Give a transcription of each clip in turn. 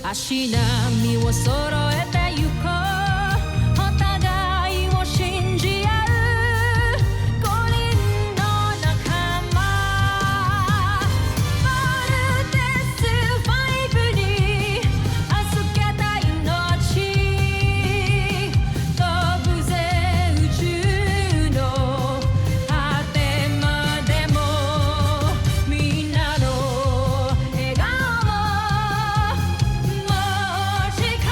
足並みを揃えてゆこうお互いを信じ合う五人の仲間バルテス5に預けた命飛ぶぜ宇宙の果てまでもみんなの笑顔も持ち帰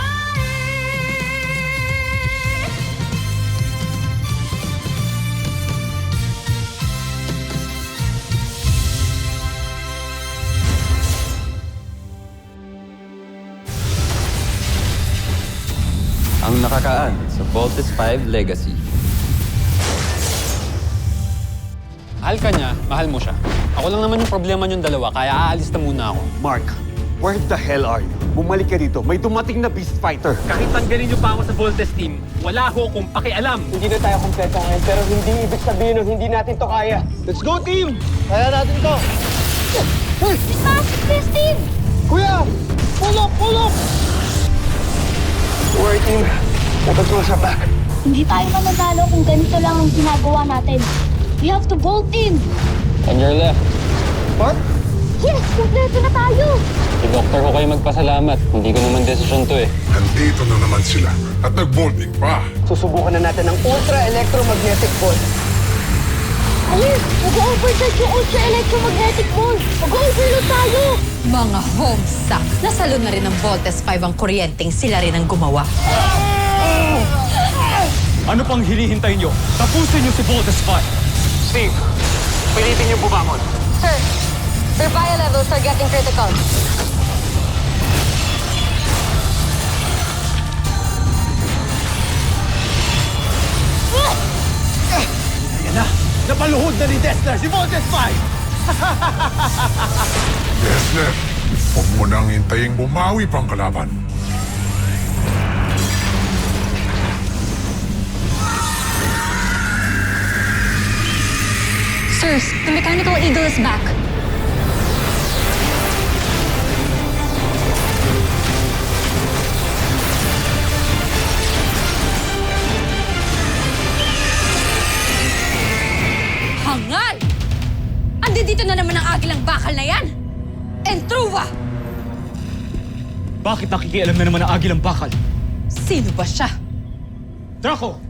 Ang nakakaan sa Voltes 5 Legacy. Mahal ka niya, mahal mo siya. Ako lang naman yung problema niyong dalawa, kaya aalis na muna ako. Mark, where the hell are you? Bumalik ka dito. May dumating na beast fighter. Kahit tanggalin niyo pa ako sa Voltes team, wala ho akong pakialam. Hindi na tayo kompleto ngayon, pero hindi ibig sabihin na hindi natin to kaya. Let's go, team! Kaya natin to! Steve! Kuya! Pull up! Pull up! Worry team, napag-close our back. Hindi tayo mananalo kung ganito lang ang ginagawa natin. We have to bolt in! On your left. Mark? Yes! Kompleto na tayo! Si Doktor ko kayo magpasalamat. Hindi ko naman desisyon to eh. Nandito na naman sila at nag-bolting pa. Susubukan na natin ng ultra-electromagnetic ball. Ayun! Mag-overcharge yung ultra-electromagnetic ball! Mag-overload tayo! Mga homesuck! Nasalo na rin ng Voltes 5 ang kuryenteng sila rin ang gumawa. Ano pang hinihintay niyo? Tapusin niyo si Voltes 5. Steve, pilitin niyo bumangon. Sir, their bio levels are getting critical. Ayan na! Napaluhod na ni Dessler si Voltes 5! Dessler, huwag mo nang hintayin bumawi pang kalaban. Sirs, the Mechanical Eagle is back. Hangal! Andi dito na naman ang agilang bakal na yan! Entruwa! Bakit nakikialam na naman ang agilang bakal? Sino ba siya? Draco,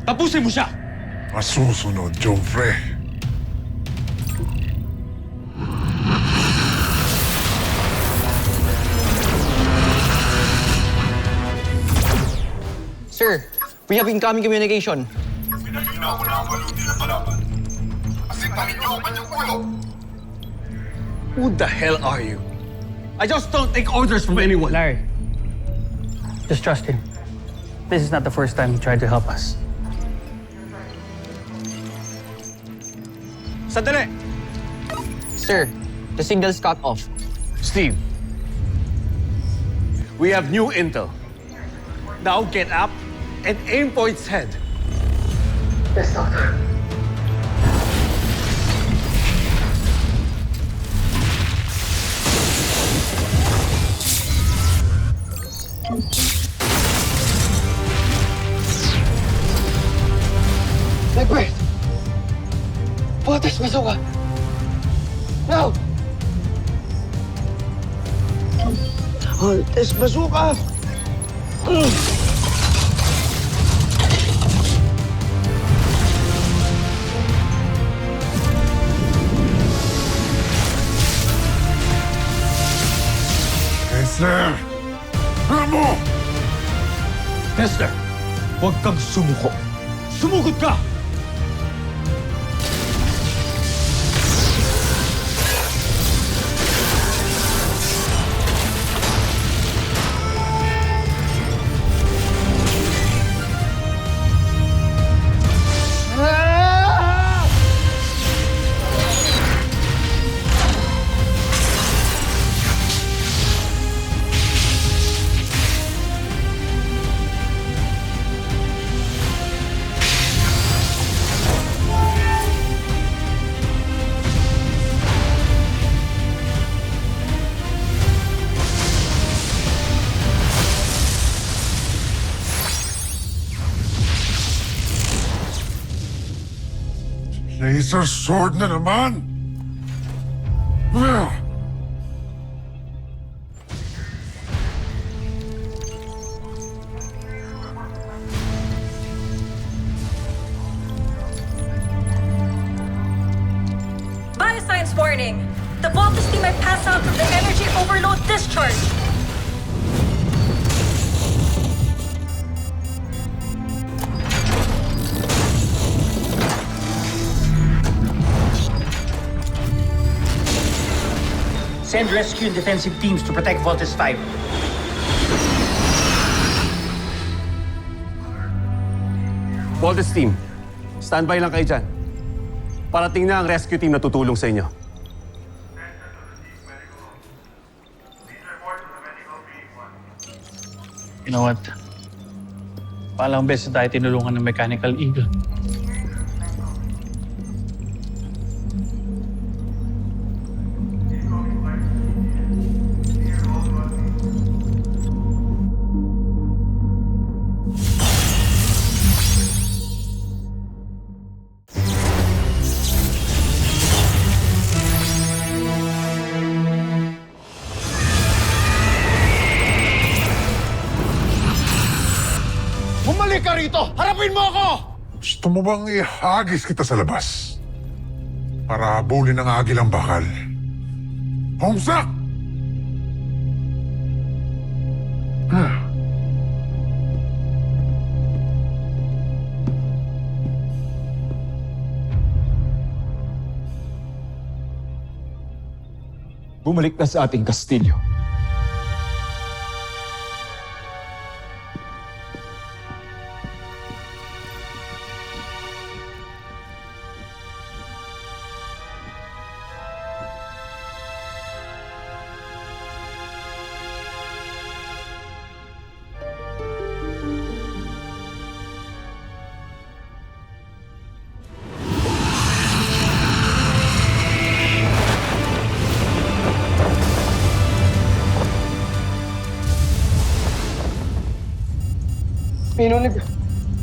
tapusin mo siya! Masusunod, Joffrey. Sir, we have incoming communication. Pinalinaw mo na ang maluti ng kalaban. Asintahin niyo ang kanyang ulo. Who the hell are you? I just don't take orders from anyone. Larry, just trust him. This is not the first time he tried to help us. Sandali! Sir, the signal's cut off. Steve, we have new intel. Now get up and aim for its head. Yes, Doctor. Egbert! Voltes Bazooka! Now! Voltes Bazooka! Dessler! Ramo! Dessler, huwag kang sumuko. Sumugod ka! Laser sword na naman! Bioscience warning! The Voltus team might pass out from the energy overload discharge! Send rescue and defensive teams to protect Voltes 5. Voltes team, standby lang kayo dyan. Parating na ang rescue team na tutulong sa inyo. You know what? Palang beses tayo tinulungan ng Mechanical Eagle. Bumalik ka rito! Harapin mo ako! Gusto mo bang ihagis kita sa labas? Para habulin ang agilang bakal? Homsak! Bumalik na sa ating kastilyo.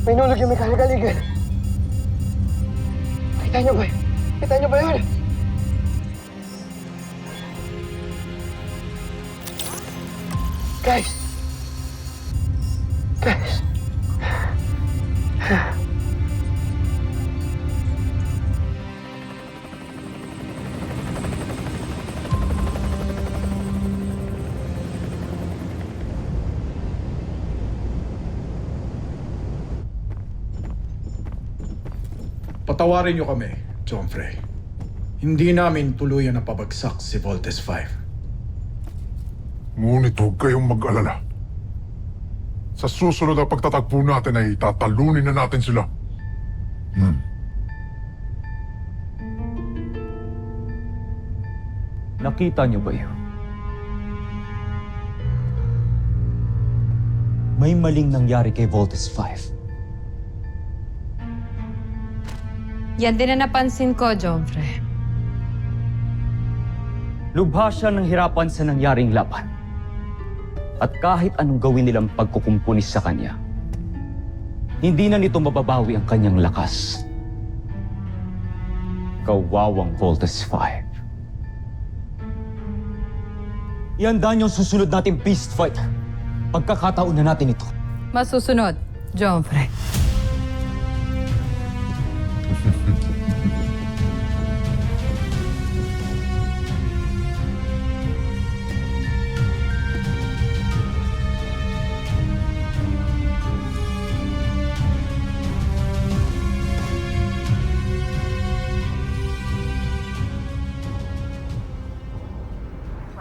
May nulog yung Mechanical Eagle. Kita niyo ba? Kita niyo ba yun? Guys! Guys! Patawarin niyo kami, John Frey. Hindi namin tuluyan na pabagsak si Voltes 5. Ngunit huwag kayong mag-alala. Sa susunod na pagtatagpo natin ay tatalunin na natin sila. Nakita niyo ba yun? May maling nangyari kay Voltes 5. Yan din na napansin ko, Joffre. Lubha siya ng hirapan sa nangyaring laban. At kahit anong gawin nilang pagkukumpunis sa kanya, hindi na nito mababawi ang kanyang lakas. Kawawang Voltes 5. Ihanda niyong susunod nating beast fight. Pagkakataon na natin ito. Masusunod, Joffre.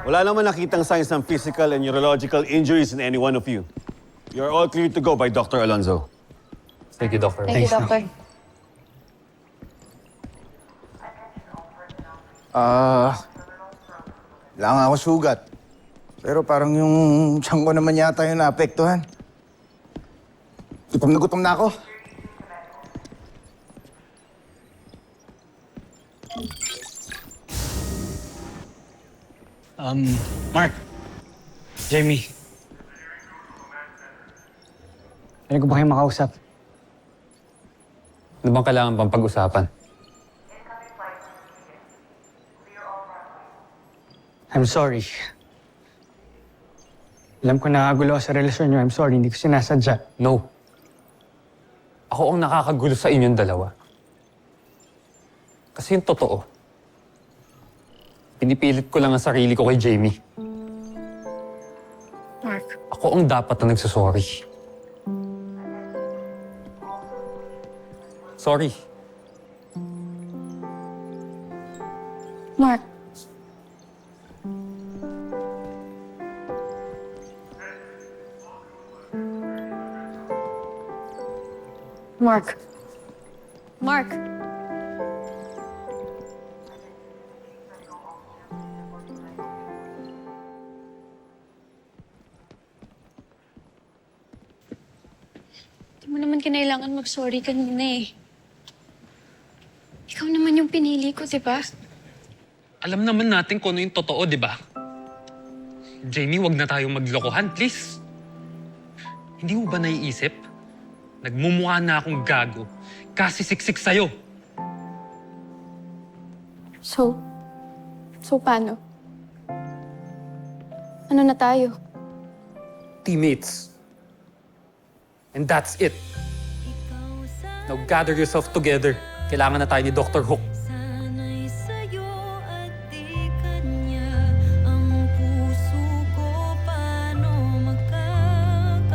Wala naman nakitang signs ng physical and neurological injuries in any one of you. You're all clear to go by Dr. Alonzo. Thank you, Doctor. Thank you, Doctor. Wala nga ako sugat. Pero parang yung tiyan ko naman yata yung naapektuhan. Gutom na ako. Mark. Jamie. Pwede ko ba kayo makausap? Ano bang kailangan pang pag-usapan? I'm sorry. Alam ko nakagulo sa relasyon niyo. I'm sorry, hindi ko sinasadya. No. Ako ang nakakagulo sa inyong dalawa. Kasi yung totoo, pinipilit ko lang ang sarili ko kay Jamie. Mark. Ako ang dapat na nagsasorry. Sorry. Mark. Mark. Mark. Di mo naman kinailangan mag-sorry kanina eh. Ikaw naman yung pinili ko, di ba? Alam naman natin kung ano yung totoo, di ba? Jamie, wag na tayong maglokohan, please. Hindi mo ba naiisip? Nagmumukha na akong gago kasi siksik sa'yo. So paano? Ano na tayo? Teammates. And that's it. Now gather yourself together. Kailangan na tayo ni Dr. Hook. Sana'y sa'yo at di kanya ang puso ko paano makakawala.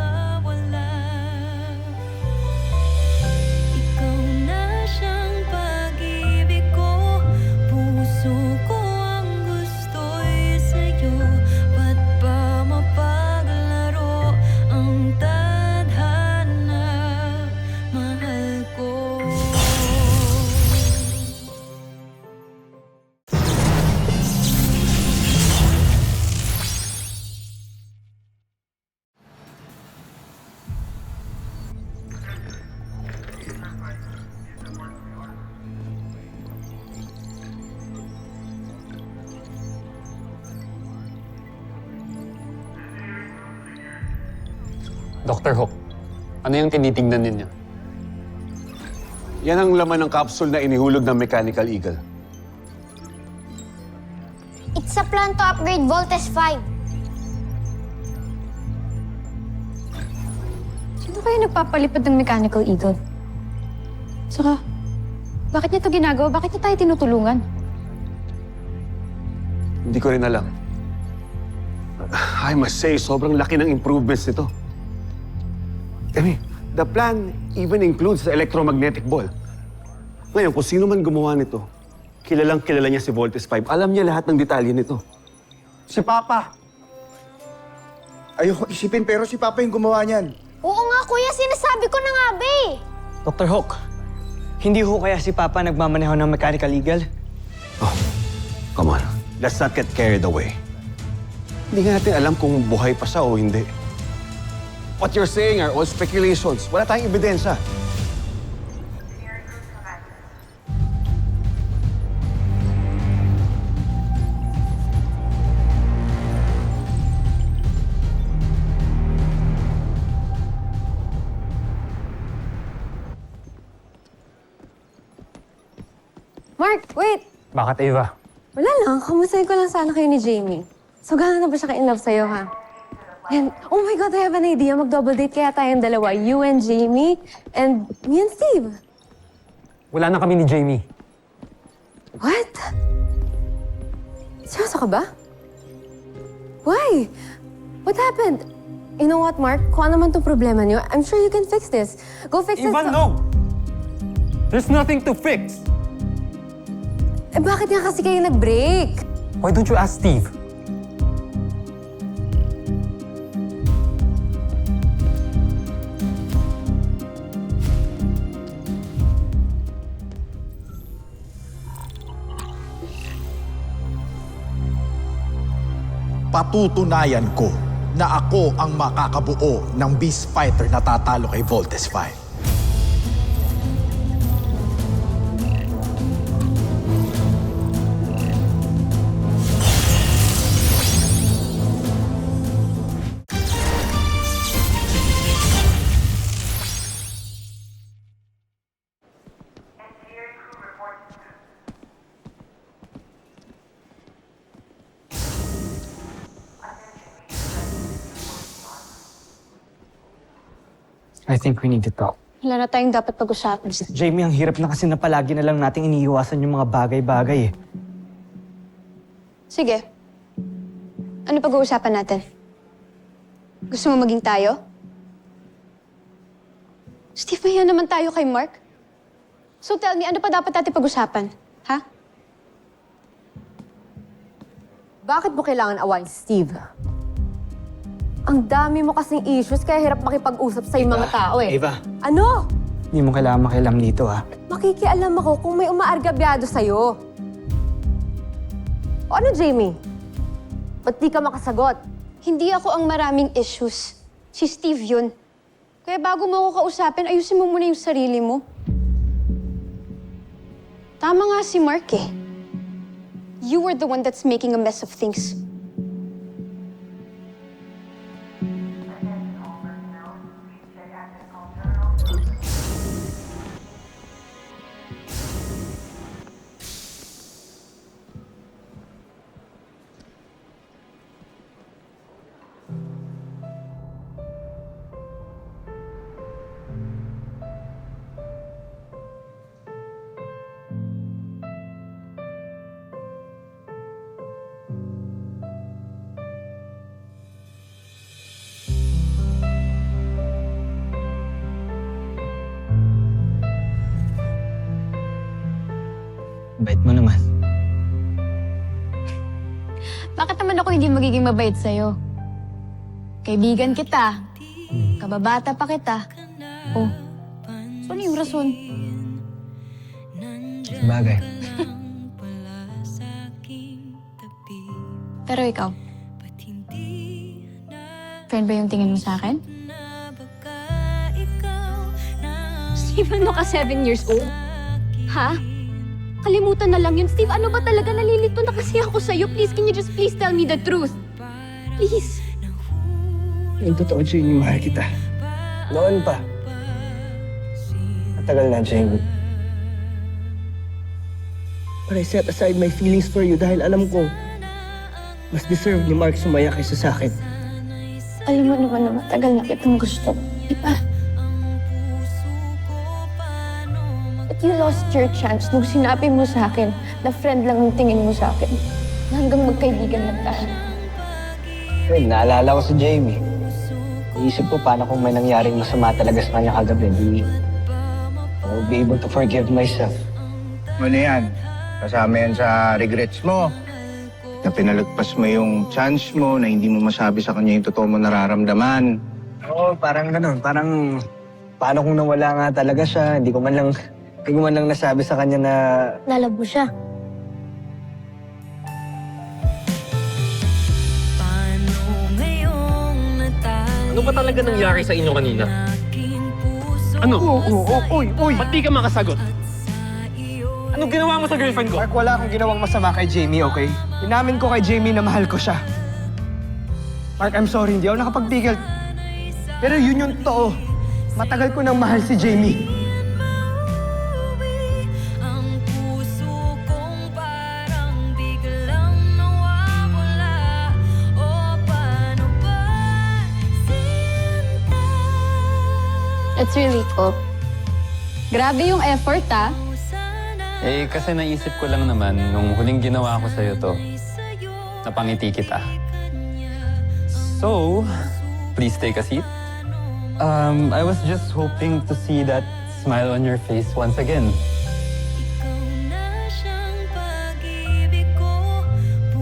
Ikaw na siyang pag-ibig ko, puso ko ang gusto'y sa'yo. Ba't ba mapaglaro ang tadhana, mahal ko? Dr. Hook, ano yung tinitingnan ninyo? Yan ang laman ng capsule na inihulog ng Mechanical Eagle. It's a plan to upgrade Voltes 5. Sino kayo nagpapalipad ng Mechanical Eagle? Saka, bakit niya ito ginagawa? Bakit niya tayo tinutulungan? Hindi ko rin alam. I must say, sobrang laki ng improvements nito. I mean, the plan even includes the electromagnetic ball. Ngayon, kung sino man gumawa nito, kilalang kilala niya si Voltes 5. Alam niya lahat ng detalye nito. Si Papa. Ayoko isipin pero si Papa yung gumawa niyan. Oo nga, kuya. Sinasabi ko na nga, be. Dr. Hook, hindi ho kaya si Papa nagmamaneho ng Mechanical Eagle? Oh, come on. Let's not get carried away. Hindi nga natin alam kung buhay pa siya o hindi. What you're saying are all speculations. Wala tayong ebidensya. Mark, wait! Bakit, Ava? Wala lang. Kamustahin ko lang sana kayo ni Jamie. So, gano'n na ba siya ka-in love sa'yo, ha? And, oh my God, I have an idea. Mag-double date kaya tayong dalawa. You and Jamie, and me and Steve. Wala na kami ni Jamie. What? Seryoso ka ba? Why? What happened? You know what, Mark? Kung ano man itong problema niyo, I'm sure you can fix this. Go fix this. No! There's nothing to fix! Eh, bakit nga kasi kayo nag-break? Why don't you ask Steve? Patutunayan ko na ako ang makakabuo ng Beast Fighter na tatalo kay Voltes 5. I think we need to talk. Wala na tayong dapat pag-usapan. Jamie, ang hirap na kasi na palagi na lang nating iniiwasan yung mga bagay-bagay eh. Sige. Ano pag-uusapan natin? Gusto mo maging tayo? Steve, mahiya naman tayo kay Mark. So tell me, ano pa dapat natin pag-usapan? Ha? Bakit mo kailangan awayin si Steve? Ang dami mo kasing issues kaya hirap makipag-usap sa mga tao eh. Eva. Ano? Hindi mo kailangan makialam dito ha. Makikialam ako kung may umaargabyado sa'yo. O ano, Jamie? Ba't di ka makasagot? Hindi ako ang maraming issues. Si Steve yun. Kaya bago mo ako kausapin, ayusin mo muna yung sarili mo. Tama nga si Mark eh. You were the one that's making a mess of things. Bait mo naman. Bakit naman ako hindi magiging mabait sa'yo? Kaibigan kita. Kababata pa kita. Oh, so ano yung rason? Bagay. Pero ikaw, friend ba yung tingin mo sa akin? Steve, ano ka 7 years old? Ha? Kalimutan na lang yun. Steve, ano ba talaga? Nalilito na kasi ako sa'yo. Please, can you just please tell me the truth? Please. Yung totoo, Jamie, mahal kita. Noon pa. Matagal na, Jamie. But I set aside my feelings for you dahil alam ko mas deserve ni Mark sumaya kaysa sa akin. Alam mo naman na matagal na kitang gusto. Diba? But you lost your chance nung sinabi mo sa akin na friend lang ang tingin mo sa akin. Hanggang magkaibigan lang tayo. Friend, naalala ko si Jamie. Iisip ko paano kung may nangyaring masama talaga sa kanya kagabi. I'll be able to forgive myself. Ano yan? Kasama yan sa regrets mo. Na pinalagpas mo yung chance mo na hindi mo masabi sa kanya yung totoo mo nararamdaman. Oo, parang ganun. Parang paano kung nawala nga talaga siya. Hindi ko man lang nasabi sa kanya na... Lalabo siya. Ano ba talaga nangyari sa inyo kanina? Ano? Uy! Ba't di ka makasagot? Anong ginawa mo sa girlfriend ko? Mark, wala akong ginawang masama kay Jamie, okay? Inamin ko kay Jamie na mahal ko siya. Mark, I'm sorry, hindi ako nakapagpigil. Pero yun yung totoo. Matagal ko nang mahal si Jamie. It's really cool. Grabe yung effort, ah. Eh, kasi naisip ko lang naman, nung huling ginawa ko sa'yo to, napangiti kita. So, please take a seat. I was just hoping to see that smile on your face once again.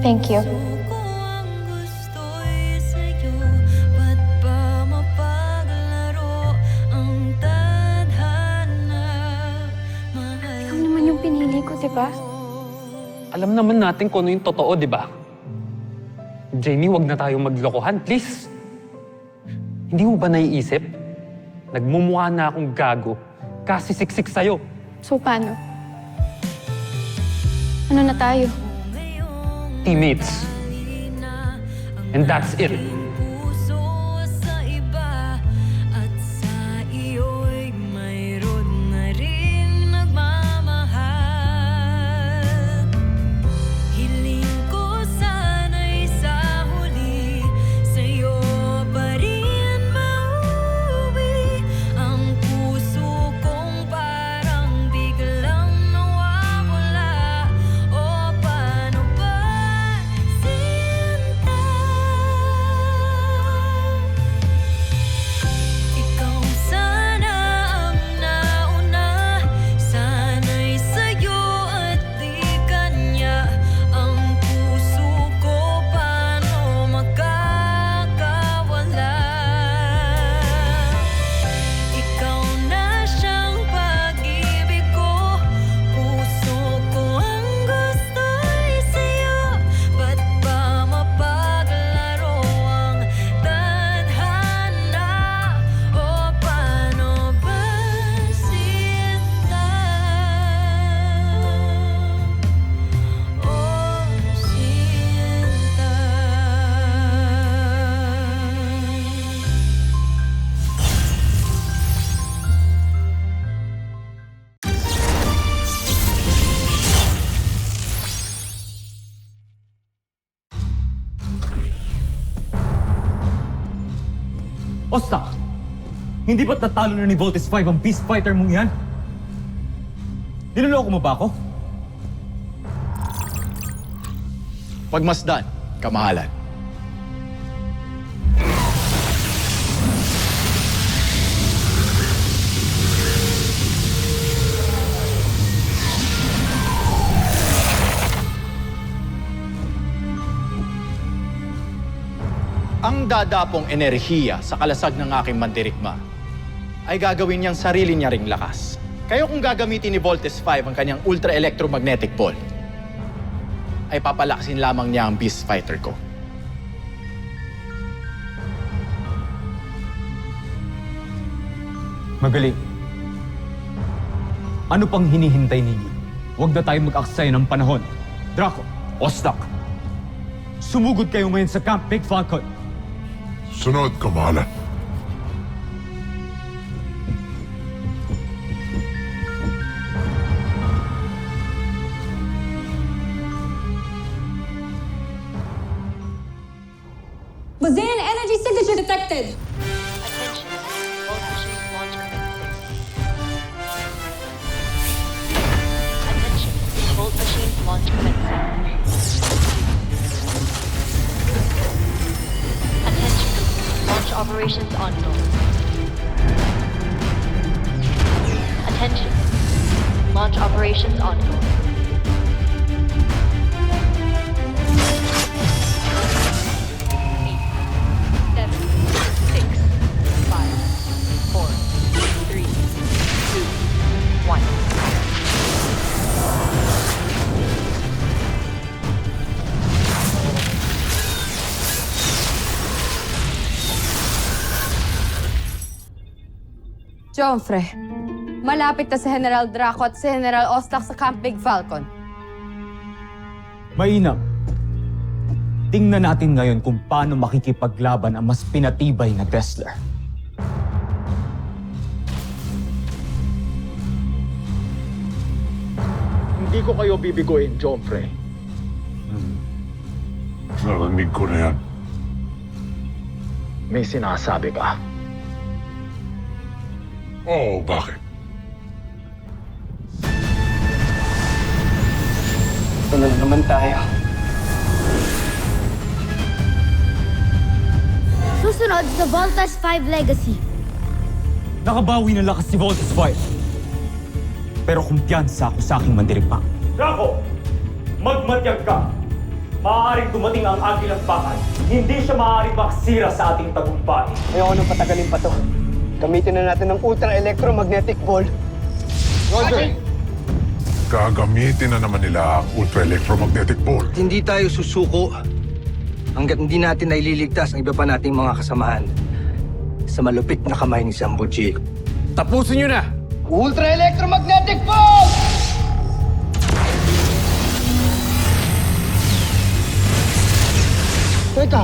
Thank you. Ikaw naman yung pinili ko, diba? Alam naman natin kung ano yung totoo, di ba? Jamie, wag na tayong maglokohan, please. Hindi mo ba naiisip? Nagmumukha na akong gago kasi siksik sa'yo. So, paano? Ano na tayo? Teammates. And that's it. Ostak! Hindi ba't natalo na ni Voltes 5 ang Beast Fighter mong yan? Niloloko mo ba ako? Pagmasdan, kamahalan. Ang dadapong enerhiya sa kalasag ng aking mandirigma ay gagawin niyang sarili niya ring lakas. Kaya kung gagamitin ni Voltes 5 ang kanyang ultra-electromagnetic ball, ay papalakasin lamang niya ang Beast Fighter ko. Magaling. Ano pang hinihintay ninyo? Huwag na tayo mag-aksaya ng panahon. Draco, Ostak, sumugod kayo ngayon sa Camp Big Falcon. Sunod, kamahalan. Bazean energy signature detected. Attention, Volt machine launch commencing. Attention, launch operations ongoing. Attention, launch operations ongoing. 7, 6, 5, 4, 3, 2, 1. Jomfre, malapit na si General Draco at si General Ostak sa Camp Big Falcon. Mainam. Tingnan natin ngayon kung paano makikipaglaban ang mas pinatibay na wrestler. Hindi ko kayo bibiguin, Jomfre. Narinig ko na yan. May sinasabi ka. Oo, bakit? Ito na naman tayo. Susunod sa Voltas 5 Legacy. Nakabawi ng lakas si Voltes 5. Pero kumpiyansa ako sa aking mandirigma. Draco! Magmatyag ka! Maaaring dumating ang Agilang Bakal. Hindi siya maaaring makasira sa ating tagumpay. Ayoko nang patagalin pa to. Gamitin na natin ng ultra-electromagnetic ball. Roger! Gagamitin na naman nila ang ultra-electromagnetic ball. Hindi tayo susuko hanggat hindi natin naililigtas ang iba pa nating mga kasamahan sa malupit na kamay ni Sambuji. Tapusin nyo na! Ultra-electromagnetic ball! Teka,